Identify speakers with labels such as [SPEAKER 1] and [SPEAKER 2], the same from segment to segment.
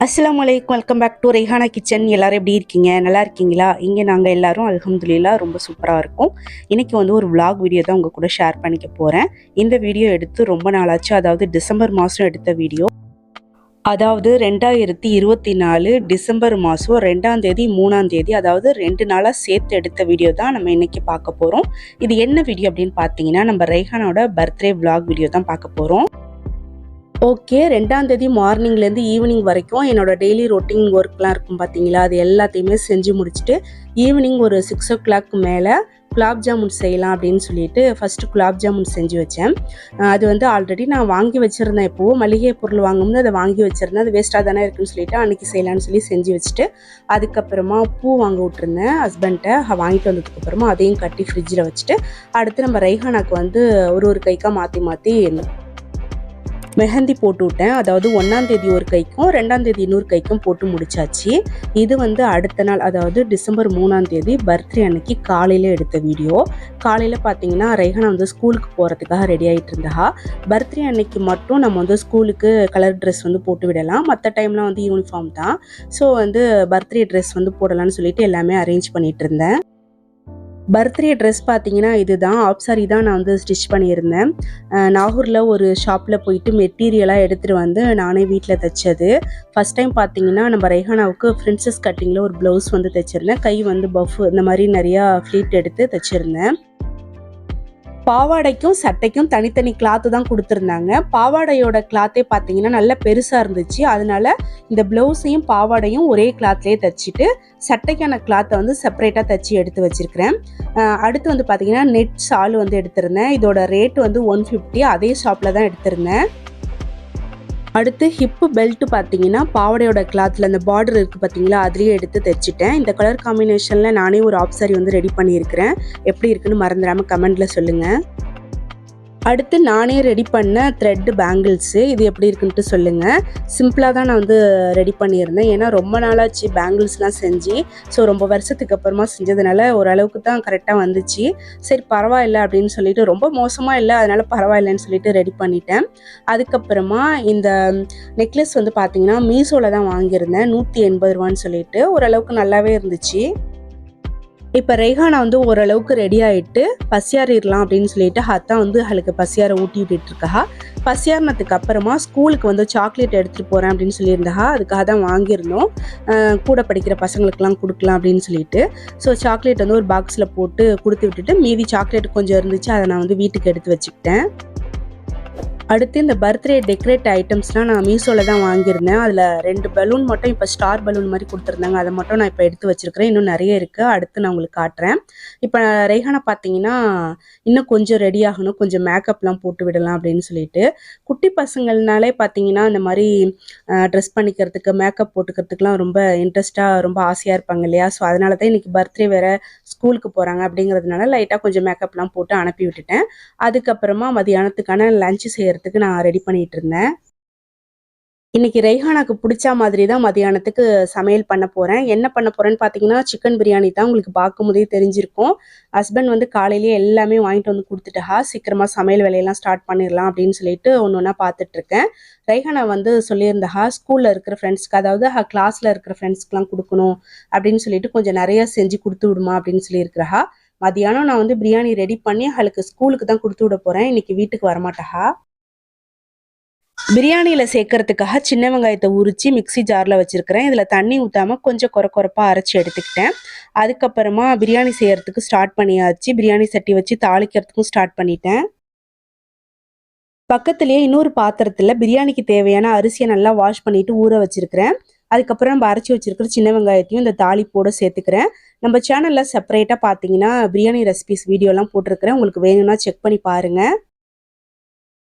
[SPEAKER 1] அஸ்ஸலாமு அலைக்கும். Welcome back to Rehana kitchen. எல்லாரும் எப்படி இருக்கீங்க? நல்லா இருக்கீங்களா? இங்கே நாங்கள் எல்லாரும் அல்ஹம்துலில்லாஹ் ரொம்ப சூப்பராக இருக்கும். இன்றைக்கி ஒரு விலாக் வீடியோ தான் உங்கள் கூட ஷேர் பண்ணிக்க போகிறேன். இந்த வீடியோ எடுத்து ரொம்ப நாளாச்சு, அதாவது டிசம்பர் மாதம் எடுத்த வீடியோ. அதாவது 2024 டிசம்பர் மாதம் 2ஆம் தேதி 3ஆம் தேதி, அதாவது 2 நாளாக சேர்த்து எடுத்த வீடியோ தான் நம்ம இன்றைக்கி பார்க்க போகிறோம். இது என்ன வீடியோ அப்படின்னு பார்த்தீங்கன்னா, நம்ம ரெஹானோட பர்த்டே விலாக் வீடியோ தான் பார்க்க போகிறோம். ஓகே, 2ஆம் தேதி மார்னிங்லேருந்து ஈவினிங் வரைக்கும் என்னோட டெய்லி ரொட்டீன் ஒர்க்லாம் இருக்கும் பார்த்தீங்களா, அது எல்லாத்தையுமே செஞ்சு முடிச்சுட்டு ஈவினிங் ஒரு 6 o'clock மேலே குலாப் ஜாமுன் செய்யலாம் அப்படின்னு சொல்லிட்டு ஃபஸ்ட்டு குலாப் ஜாமுன் செஞ்சு வச்சேன். அது ஆல்ரெடி நான் வாங்கி வச்சுருந்தேன். எப்போவோ மளிகை பொருள் வாங்கும்போது அதை வாங்கி வச்சுருந்தேன். அது வேஸ்ட்டாக தானே இருக்குன்னு சொல்லிட்டு அன்றைக்கி செய்யலான்னு சொல்லி செஞ்சு வச்சுட்டு, அதுக்கப்புறமா பூ வாங்க விட்டுருந்தேன் ஹஸ்பண்ட்டை. வாங்கிட்டு வந்ததுக்கப்புறமா அதையும் கட்டி ஃப்ரிட்ஜில் வச்சுட்டு, அடுத்து நம்ம ரெஹானாக்கு ஒரு கைக்காக மாற்றி மெஹந்தி போட்டு விட்டேன். அதாவது 1ஆம் தேதி ஒரு கைக்கும் 2ஆம் தேதி இன்னொரு கைக்கும் போட்டு முடிச்சாச்சு. இது அடுத்த நாள், அதாவது டிசம்பர் 3ஆம் தேதி பர்த்டே அன்னைக்கு காலையில் எடுத்த வீடியோ. காலையில் பார்த்தீங்கன்னா ரெஹானா ஸ்கூலுக்கு போகிறதுக்காக ரெடி ஆகிட்டு இருந்தா. பர்த்டே அன்னைக்கு மட்டும் நம்ம ஸ்கூலுக்கு கலர் ட்ரெஸ் போட்டு விடலாம், மற்ற டைம்லாம் யூனிஃபார்ம் தான். ஸோ பர்த்டே ட்ரெஸ் போடலான்னு சொல்லிட்டு எல்லாமே அரேஞ்ச் பண்ணிட்டு இருந்தேன். பர்த்டே ட்ரெஸ் பார்த்தீங்கன்னா இதுதான், ஆஃப் சாரி தான் நான் ஸ்டிச் பண்ணியிருந்தேன். நாகூரில் ஒரு ஷாப்பில் போயிட்டு மெட்டீரியலாக எடுத்துகிட்டு வந்து நானே வீட்டில் தைச்சது. ஃபஸ்ட் டைம் பார்த்தீங்கன்னா நம்ம ரெஹானாவுக்கு பிரின்சஸ் கட்டிங்கில் ஒரு ப்ளவுஸ் தைச்சிருந்தேன். கை பஃப் இந்த மாதிரி நிறையா ஃப்ளீட் எடுத்து தைச்சிருந்தேன். பாவாடைக்கும் சட்டைக்கும் தனித்தனி கிளாத்து தான் கொடுத்துருந்தாங்க. பாவாடையோட கிளாத்தே பார்த்தீங்கன்னா நல்லா பெருசாக இருந்துச்சு. அதனால இந்த ப்ளவுஸையும் பாவாடையும் ஒரே கிளாத்லேயே தைச்சிட்டு சட்டைக்கான கிளாத்தை செப்பரேட்டாக தைச்சி எடுத்து வச்சுருக்கிறேன். அடுத்து பார்த்தீங்கன்னா நெட் ஷால் எடுத்திருந்தேன். இதோட ரேட் 150. அதே ஷாப்பில் தான் எடுத்திருந்தேன். அடுத்து ஹிப்பு பெல்ட் பார்த்தீங்கன்னா பாவாடையோட கிளாத்தில் அந்த பார்டர் இருக்குது பார்த்தீங்களா, அதுலேயே எடுத்து தைச்சிட்டேன். இந்த கலர் காம்பினேஷனில் நானே ஒரு ஆஃப் சாரி ரெடி பண்ணியிருக்கிறேன். எப்படி இருக்குன்னு மறந்துடாமல் கமெண்ட்டில் சொல்லுங்கள். அடுத்து நானே ரெடி பண்ண த்ரெட் பேங்கிள்ஸு, இது எப்படி இருக்குன்ட்டு சொல்லுங்கள். சிம்பிளாக தான் நான் ரெடி பண்ணியிருந்தேன். ஏன்னா ரொம்ப நாளாச்சு பேங்கிள்ஸ்லாம் செஞ்சு. ஸோ ரொம்ப வருஷத்துக்கு அப்புறமா செஞ்சதுனால ஓரளவுக்கு தான் கரெக்டாக வந்துச்சு. சரி பரவாயில்ல அப்படின்னு சொல்லிட்டு, ரொம்ப மோசமாக இல்லை அதனால் பரவாயில்லைன்னு சொல்லிட்டு ரெடி பண்ணிட்டேன். அதுக்கப்புறமா இந்த நெக்லஸ் பார்த்தீங்கன்னா மீஷோவில் தான் வாங்கியிருந்தேன். 180 ரூபான்னு சொல்லிட்டு ஓரளவுக்கு நல்லாவே இருந்துச்சு. இப்போ ரெஹானா ஓரளவுக்கு ரெடி ஆகிட்டு பசியாறிடலாம் அப்படின்னு சொல்லிட்டு ஹத்தா அவளுக்கு பசியாரை ஊட்டி விட்டுட்டு இருக்கா. பசியாறினதுக்கு அப்புறமா ஸ்கூலுக்கு சாக்லேட் எடுத்துகிட்டு போகிறேன் அப்படின்னு சொல்லியிருந்தா. அதுக்காக தான் வாங்கியிருந்தோம், கூட படிக்கிற பசங்களுக்கெல்லாம் கொடுக்கலாம் அப்படின்னு சொல்லிட்டு. ஸோ சாக்லேட் ஒரு பாக்ஸில் போட்டு கொடுத்து விட்டுட்டு மீதி சாக்லேட் கொஞ்சம் இருந்துச்சு, அதை நான் வீட்டுக்கு எடுத்து வச்சுக்கிட்டேன். அடுத்து இந்த பர்த்டே டெக்கரேட் ஐட்டம்ஸ்லாம் நான் மீஷோவில் தான் வாங்கியிருந்தேன். அதில் 2 பலூன் மட்டும் இப்போ ஸ்டார் பலூன் மாதிரி கொடுத்துருந்தாங்க. அதை மட்டும் நான் இப்போ எடுத்து வச்சுருக்கிறேன். இன்னும் நிறைய இருக்குது, அடுத்து நான் உங்களுக்கு காட்டுறேன். இப்போ ரெஹானா பார்த்தீங்கன்னா இன்னும் கொஞ்சம் ரெடி ஆகணும், கொஞ்சம் மேக்கப்லாம் போட்டு விடலாம் அப்படின்னு சொல்லிட்டு. குட்டி பசங்கள்னாலே பார்த்தீங்கன்னா இந்த மாதிரி ட்ரெஸ் பண்ணிக்கிறதுக்கு மேக்கப் போட்டுக்கிறதுக்குலாம் ரொம்ப இன்ட்ரெஸ்ட்டாக ரொம்ப ஆசையாக இருப்பாங்க இல்லையா. ஸோ அதனால தான் இன்றைக்கி பர்த்டே வேறு ஸ்கூலுக்கு போகிறாங்க அப்படிங்கிறதுனால லைட்டாக கொஞ்சம் மேக்கப்லாம் போட்டு அனுப்பி விட்டுட்டேன். அதுக்கப்புறமா மதியானத்துக்கான லஞ்சு செய்கிறதுக்கு நான் ரெடி பண்ணிட்டு இருந்தேன். இன்னைக்கு ரெஹானாக்கு பிடிச்ச மாதிரி தான் மதியானத்துக்கு சமையல் பண்ண போகிறேன். என்ன பண்ண போகிறேன்னு பார்த்தீங்கன்னா சிக்கன் பிரியாணி தான். உங்களுக்கு பார்க்கும்போதே தெரிஞ்சிருக்கும். ஹஸ்பண்ட் காலையிலேயே எல்லாமே வாங்கிட்டு கொடுத்துட்டா. சீக்கிரமாக சமையல் வேலையெல்லாம் ஸ்டார்ட் பண்ணிடலாம் அப்படின்னு சொல்லிட்டு ஒன்று ஒன்றா பார்த்துட்ருக்கேன். ரெஹானா சொல்லியிருந்தா ஸ்கூலில் இருக்கிற ஃப்ரெண்ட்ஸ்க்கு, அதாவது கிளாஸில் இருக்கிற ஃப்ரெண்ட்ஸ்க்கெலாம் கொடுக்கணும் அப்படின்னு சொல்லிட்டு கொஞ்சம் நிறையா செஞ்சு கொடுத்து விடுமா அப்படின்னு சொல்லியிருக்கிறா. மதியானம் நான் பிரியாணி ரெடி பண்ணி அவளுக்கு ஸ்கூலுக்கு தான் கொடுத்து விட போகிறேன். இன்னைக்கு வீட்டுக்கு வரமாட்டா. பிரியாணியில் சேர்க்கறதுக்காக சின்ன வெங்காயத்தை உரித்து மிக்சி ஜாரில் வச்சுருக்கிறேன். இதில் தண்ணி ஊற்றாமல் கொஞ்சம் கொரப்பாக அரைச்சி எடுத்துக்கிட்டேன். அதுக்கப்புறமா பிரியாணி செய்கிறதுக்கு ஸ்டார்ட் பண்ணியாச்சு. பிரியாணி சட்டி வச்சு தாளிக்கிறதுக்கும் ஸ்டார்ட் பண்ணிட்டேன். பக்கத்துலேயே இன்னொரு பாத்திரத்தில் பிரியாணிக்கு தேவையான அரிசியை நல்லா வாஷ் பண்ணிவிட்டு ஊற வச்சுருக்கிறேன். அதுக்கப்புறம் நம்ம அரைச்சி வச்சுருக்கிற சின்ன வெங்காயத்தையும் இந்த தாளிப்போடு சேர்த்துக்கிறேன். நம்ம சேனலில் செப்பரேட்டாக பார்த்தீங்கன்னா பிரியாணி ரெசிபிஸ் வீடியோலாம் போட்டிருக்கிறேன். உங்களுக்கு வேணும்னா செக் பண்ணி பாருங்கள்.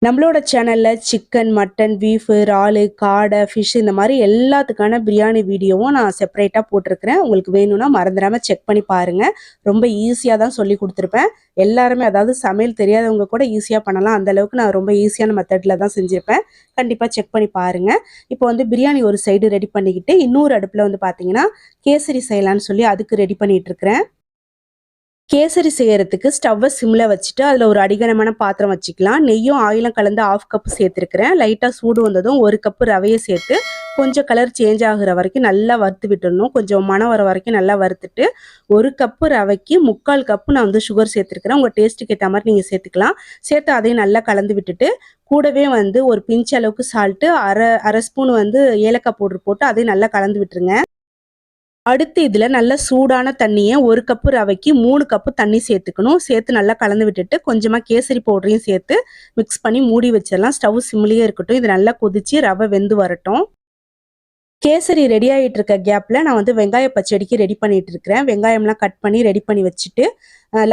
[SPEAKER 1] நம்மளோட சேனலில் சிக்கன், மட்டன், பீஃபு, இறாலு, காடை, ஃபிஷ் இந்த மாதிரி எல்லாத்துக்கான பிரியாணி வீடியோவும் நான் செப்பரேட்டாக போட்டிருக்கிறேன். உங்களுக்கு வேணும்னா மறந்துடாமல் செக் பண்ணி பாருங்கள். ரொம்ப ஈஸியாக தான் சொல்லி கொடுத்துருப்பேன். எல்லாருமே, அதாவது சமையல் தெரியாதவங்க கூட ஈஸியாக பண்ணலாம். அந்தளவுக்கு நான் ரொம்ப ஈஸியான மெத்தடில் தான் செஞ்சுருப்பேன். கண்டிப்பாக செக் பண்ணி பாருங்கள். இப்போ பிரியாணி ஒரு சைடு ரெடி பண்ணிக்கிட்டு இன்னொரு அடுப்பில் பார்த்தீங்கன்னா கேசரி செய்யலான்னு சொல்லி அதுக்கு ரெடி பண்ணிகிட்ருக்கிறேன். கேசரி செய்யறதுக்கு ஸ்டவ்வை சிம்ல வச்சுட்டு அதில் ஒரு அடிகனமான பாத்திரம் வச்சுக்கலாம். நெய்யும் ஆயிலும் கலந்து 1/2 கப் சேர்த்துருக்கிறேன். லைட்டாக சூடு வந்ததும் 1 கப்பு ரவையை சேர்த்து கொஞ்சம் கலர் சேஞ்ச் ஆகுற வரைக்கும் நல்லா வறுத்து விட்டுடணும். கொஞ்சம் மணம் வர வரைக்கும் நல்லா வறுத்துட்டு 1 கப்பு ரவைக்கு 3/4 கப்பு நான் வந்து சுகர் சேர்த்துருக்கிறேன். உங்கள் டேஸ்ட்டுக்கு ஏற்ற மாதிரி நீங்கள் சேர்த்துக்கலாம். சேர்த்து அதையும் நல்லா கலந்து விட்டுட்டு கூடவே வந்து ஒரு பிஞ்ச் அளவுக்கு சால்ட்டு, அரை ஸ்பூன் வந்து ஏலக்காய் பவுடர் போட்டு அதையும் நல்லா கலந்து விட்டுருங்க. அடுத்து இதில் நல்ல சூடான தண்ணியை 1 கப்பு ரவைக்கு 3 கப்பு தண்ணி சேர்த்துக்கணும். சேர்த்து நல்லா கலந்து விட்டுட்டு கொஞ்சமாக கேசரி பவுடரையும் சேர்த்து மிக்ஸ் பண்ணி மூடி வச்சிடலாம். ஸ்டவ் சிம்லேயே இருக்கட்டும். இது நல்லா கொதிச்சு ரவை வெந்து வரட்டும். கேசரி ரெடி ஆகிட்டு இருக்க கேப்பில் நான் வந்து வெங்காய பச்சடிக்கு ரெடி பண்ணிட்டு இருக்கிறேன். வெங்காயம்லாம் கட் பண்ணி ரெடி பண்ணி வச்சுட்டு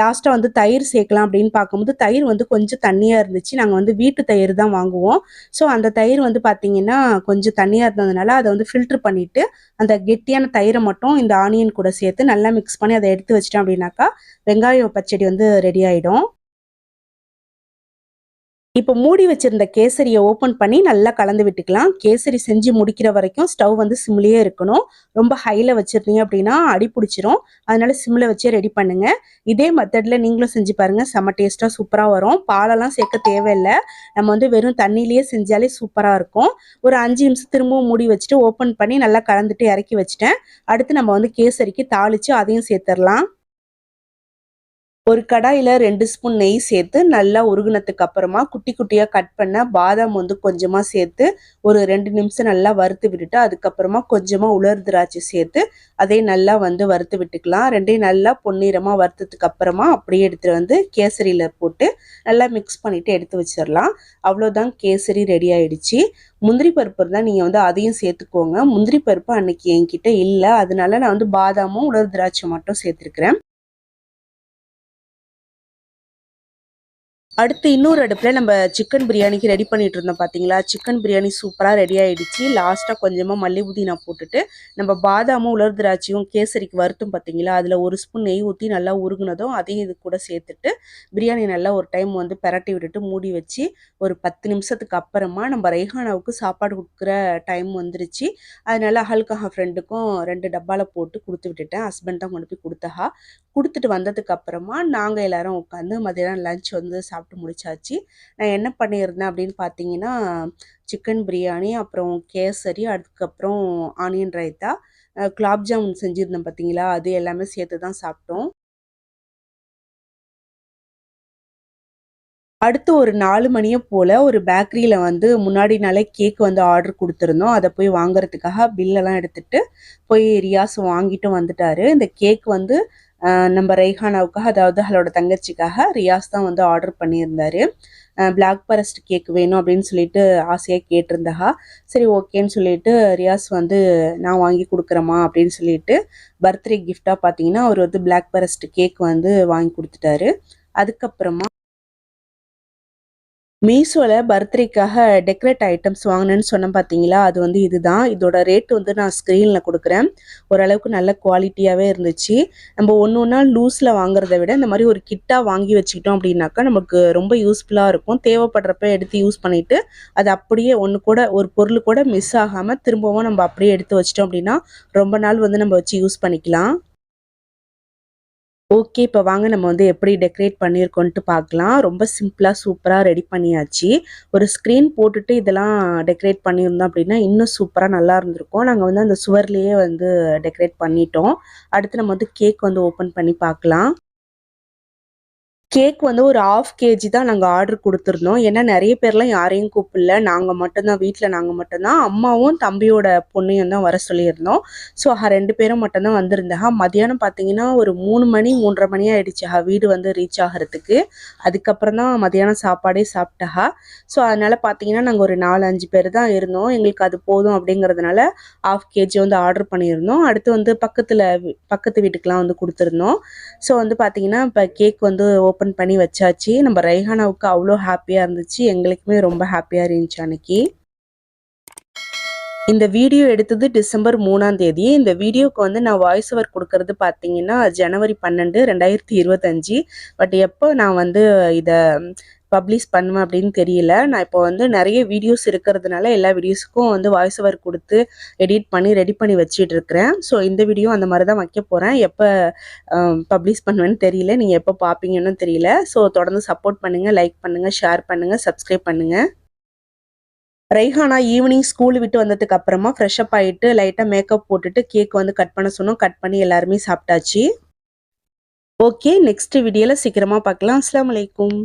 [SPEAKER 1] லாஸ்ட்டாக வந்து தயிர் சேர்க்கலாம் அப்படின்னு பார்க்கும்போது தயிர் வந்து கொஞ்சம் தண்ணியாக இருந்துச்சு. நாங்கள் வந்து வீட்டு தயிர் தான் வாங்குவோம். ஸோ அந்த தயிர் வந்து பார்த்திங்கன்னா கொஞ்சம் தண்ணியாக இருந்ததுனால அதை வந்து ஃபில்ட்ரு பண்ணிவிட்டு அந்த கெட்டியான தயிரை மட்டும் இந்த ஆனியன் கூட சேர்த்து நல்லா மிக்ஸ் பண்ணி அதை எடுத்து வச்சிட்டோம் அப்படின்னாக்கா வெங்காய பச்சடி வந்து ரெடி ஆகிடும். இப்போ மூடி வச்சிருந்த கேசரியை ஓப்பன் பண்ணி நல்லா கலந்து விட்டுக்கலாம். கேசரி செஞ்சு முடிக்கிற வரைக்கும் ஸ்டவ் வந்து சிம்லேயே இருக்கணும். ரொம்ப ஹையில் வச்சிருந்தீங்க அப்படின்னா அடி பிடிச்சிரும். அதனால சிம்மில் வச்சே ரெடி பண்ணுங்க. இதே மெத்தடில் நீங்களும் செஞ்சு பாருங்க. செம்ம டேஸ்ட்டாக சூப்பராக வரும். பாலெல்லாம் சேர்க்க தேவையில்லை. நம்ம வந்து வெறும் தண்ணியிலேயே செஞ்சாலே சூப்பராக இருக்கும். ஒரு 5 நிமிஷம் திரும்பவும் மூடி வச்சுட்டு ஓப்பன் பண்ணி நல்லா கலந்துட்டு இறக்கி வச்சுட்டேன். அடுத்து நம்ம வந்து கேசரிக்கு தாளித்து அதையும் சேர்த்துடலாம். ஒரு கடாயில் 2 ஸ்பூன் நெய் சேர்த்து நல்லா உருகுனதுக்கு அப்புறமா குட்டி குட்டியாக கட் பண்ண பாதாம் வந்து கொஞ்சமாக சேர்த்து ஒரு 2 நிமிஷம் நல்லா வறுத்து விட்டுட்டு அதுக்கப்புறமா கொஞ்சமாக உலர் திராட்சை சேர்த்து அதை நல்லா வந்து வறுத்து விட்டுக்கலாம். ரெண்டையும் நல்லா பொன்னிறமாக வறுத்ததுக்கு அப்புறமா அப்படியே எடுத்துகிட்டு வந்து கேசரியில் போட்டு நல்லா மிக்ஸ் பண்ணிவிட்டு எடுத்து வச்சிடலாம். அவ்வளோதான், கேசரி ரெடி ஆயிடுச்சு. முந்திரி பருப்பு இருந்தால் நீங்கள் வந்து அதையும் சேர்த்துக்கோங்க. முந்திரி பருப்பு அன்னைக்கு என்கிட்ட இல்லை, அதனால நான் வந்து பாதாமும் உலர் திராட்சை மட்டும் சேர்த்துருக்கிறேன். அடுத்து இன்னொரு அடுப்பில் நம்ம சிக்கன் பிரியாணிக்கு ரெடி பண்ணிட்டு இருந்தோம் பார்த்தீங்களா. சிக்கன் பிரியாணி சூப்பராக ரெடி ஆகிடுச்சு. லாஸ்ட்டாக கொஞ்சமாக மல்லி புதினா போட்டுட்டு நம்ம பாதாமும் உலர் திராட்சையும் கேசரிக்கு வறுத்தும் பார்த்தீங்களா, அதில் 1 ஸ்பூன் நெய் ஊற்றி நல்லா உருகுனதும் அதையும் இது கூட சேர்த்துட்டு பிரியாணி நல்லா ஒரு டைம் வந்து பெரட்டி விட்டுட்டு மூடி வச்சு ஒரு 10 நிமிஷத்துக்கு அப்புறமா நம்ம ரெய்ஹானாவுக்கு சாப்பாடு கொடுக்குற டைம் வந்துருச்சு. அதனால அஹல்கஹா ஃப்ரெண்டுக்கும் 2 டப்பாவில் போட்டு கொடுத்து விட்டுட்டேன். ஹஸ்பண்ட் தான் கொண்டு போய் கொடுத்துட்டு வந்ததுக்கு அப்புறமா நாங்கள் எல்லாரும் உட்காந்து மதியானம் லஞ்ச் வந்து சாப்பிட்டு முடிச்சாச்சு. நான் என்ன பண்ணியிருந்தேன் அப்படின்னு பார்த்தீங்கன்னா, சிக்கன் பிரியாணி, அப்புறம் கேசரி, அதுக்கப்புறம் ஆனியன் ரைத்தா, குலாப் ஜாமுன் செஞ்சுருந்தேன் பார்த்தீங்களா, அது எல்லாமே சேர்த்து தான் சாப்பிட்டோம். அடுத்து ஒரு 4 மணியை போல் ஒரு பேக்கரியில் வந்து முன்னாடி நாளே கேக் வந்து ஆர்டர் கொடுத்துருந்தோம். அதை போய் வாங்குறதுக்காக பில்லெல்லாம் எடுத்துகிட்டு போய் ரியாஸ் வாங்கிட்டு வந்துட்டாரு. இந்த கேக் வந்து நம்ம ரெய்ஹானாவுக்காக, அதாவது அவளோட தங்கச்சிக்காக ரியாஸ் தான் வந்து ஆர்டர் பண்ணியிருந்தாரு. பிளாக் ஃபாரஸ்ட் கேக் வேணும் அப்படின்னு சொல்லிட்டு ஆசையாக கேட்டிருந்தா. சரி ஓகேன்னு சொல்லிட்டு ரியாஸ் வந்து நான் வாங்கி கொடுக்குறேம்மா அப்படின்னு சொல்லிட்டு பர்த்டே கிஃப்டாக பார்த்தீங்கன்னா அவர் வந்து பிளாக் ஃபாரஸ்ட் கேக் வந்து வாங்கி கொடுத்துட்டாரு. அதுக்கப்புறமா மீஷோவில் பர்த்டேக்காக டெக்கரேட் ஐட்டம்ஸ் வாங்கினேன்னு சொன்னேன் பார்த்தீங்களா, அது வந்து இதுதான். இதோட ரேட் வந்து நான் ஸ்க்ரீனில் கொடுக்குறேன். ஓரளவுக்கு நல்ல குவாலிட்டியாகவே இருந்துச்சு. நம்ம ஒன்று ஒன்றா லூஸில் வாங்குறத விட இந்த மாதிரி ஒரு கிட்டாக வாங்கி வச்சுக்கிட்டோம் அப்படின்னாக்கா நமக்கு ரொம்ப யூஸ்ஃபுல்லாக இருக்கும். தேவைப்படுறப்ப எடுத்து யூஸ் பண்ணிவிட்டு அது அப்படியே ஒன்று கூட ஒரு பொருள் கூட மிஸ் ஆகாமல் திரும்பவும் நம்ம அப்படியே எடுத்து வச்சிட்டோம் அப்படின்னா ரொம்ப நாள் வந்து நம்ம வச்சு யூஸ் பண்ணிக்கலாம். ஓகே, இப்போ வாங்க நம்ம வந்து எப்படி டெக்கரேட் பண்ணியிருக்கோன்ட்டு பார்க்கலாம். ரொம்ப சிம்பிளாக சூப்பராக ரெடி பண்ணியாச்சு. ஒரு ஸ்க்ரீன் போட்டுட்டு இதெல்லாம் டெக்கரேட் பண்ணியிருந்தோம் அப்படின்னா இன்னும் சூப்பராக நல்லா இருந்திருக்கும். நாங்கள் வந்து அந்த சுவர்லேயே வந்து டெக்கரேட் பண்ணிட்டோம். அடுத்து நம்ம வந்து கேக் வந்து ஓப்பன் பண்ணி பார்க்கலாம். கேக் வந்து ஒரு 1/2 kg தான் நாங்கள் ஆர்டர் கொடுத்துருந்தோம். ஏன்னா நிறைய பேர்லாம் யாரையும் கூப்பிடல. வீட்டில் நாங்கள் மட்டும்தான், அம்மாவும் தம்பியோட பொண்ணையும் தான் வர சொல்லியிருந்தோம். ஸோ 2 பேரும் மட்டும்தான் வந்திருந்தாங்க. மதியானம் பார்த்தீங்கன்னா ஒரு 3 மணி 3:30 மணி ஆகிடுச்சு வீடு வந்து ரீச் ஆகிறதுக்கு. அதுக்கப்புறம் தான் மதியானம் சாப்பாடே சாப்பிட்டா. ஸோ அதனால் பார்த்தீங்கன்னா நாங்கள் ஒரு 4-5 பேர் தான் இருந்தோம். எங்களுக்கு அது போதும் அப்படிங்கிறதுனால 1/2 kg வந்து ஆர்டர் பண்ணியிருந்தோம். அடுத்து வந்து பக்கத்து வீட்டுக்கெலாம் வந்து கொடுத்துருந்தோம். ஸோ வந்து பார்த்தீங்கன்னா இப்போ கேக் வந்து ஓப்பன் பண்ணி வச்சாச்சு. நம்ம ரெய்ஹானாவுக்கு அவ்வளோ ஹாப்பியாக இருந்துச்சு. எங்களுக்குமே ரொம்ப ஹாப்பியாக இருந்துச்சு அன்னைக்கு. இந்த வீடியோ எடுத்தது டிசம்பர் 3ஆம் தேதி. இந்த வீடியோக்கு வந்து நான் வாய்ஸ் ஓவர் கொடுக்கறது பார்த்தீங்கன்னா ஜனவரி 12, 2025. பட் எப்போ நான் வந்து இதை பப்ளிஷ் பண்ணுவேன் அப்படின்னு தெரியல. நான் இப்போ வந்து நிறைய வீடியோஸ் இருக்கிறதுனால எல்லா வீடியோஸுக்கும் வந்து வாய்ஸ் ஓவர் கொடுத்து எடிட் பண்ணி ரெடி பண்ணி வச்சுட்டு இருக்கிறேன். ஸோ இந்த வீடியோ அந்த மாதிரி தான் வைக்க போகிறேன். எப்போ பப்ளிஷ் பண்ணுவேன்னு தெரியல, நீங்கள் எப்போ பார்ப்பீங்கன்னு தெரியல. ஸோ தொடர்ந்து சப்போர்ட் பண்ணுங்கள், லைக் பண்ணுங்கள், ஷேர் பண்ணுங்கள், சப்ஸ்கிரைப் பண்ணுங்கள். ரைஹானா ஈவினிங் ஸ்கூல் விட்டு வந்ததுக்கு அப்புறமா ஃப்ரெஷ் அப் ஆயிட்டு லைட்டா மேக்கப் போட்டுட்டு கேக் வந்து கட் பண்ண சொன்னோம். கட் பண்ணி எல்லாருமே சாப்பிட்டாச்சு. ஓகே, நெக்ஸ்ட் வீடியோல சீக்கிரமா பார்க்கலாம். அஸ்ஸலாமு அலைக்கும்.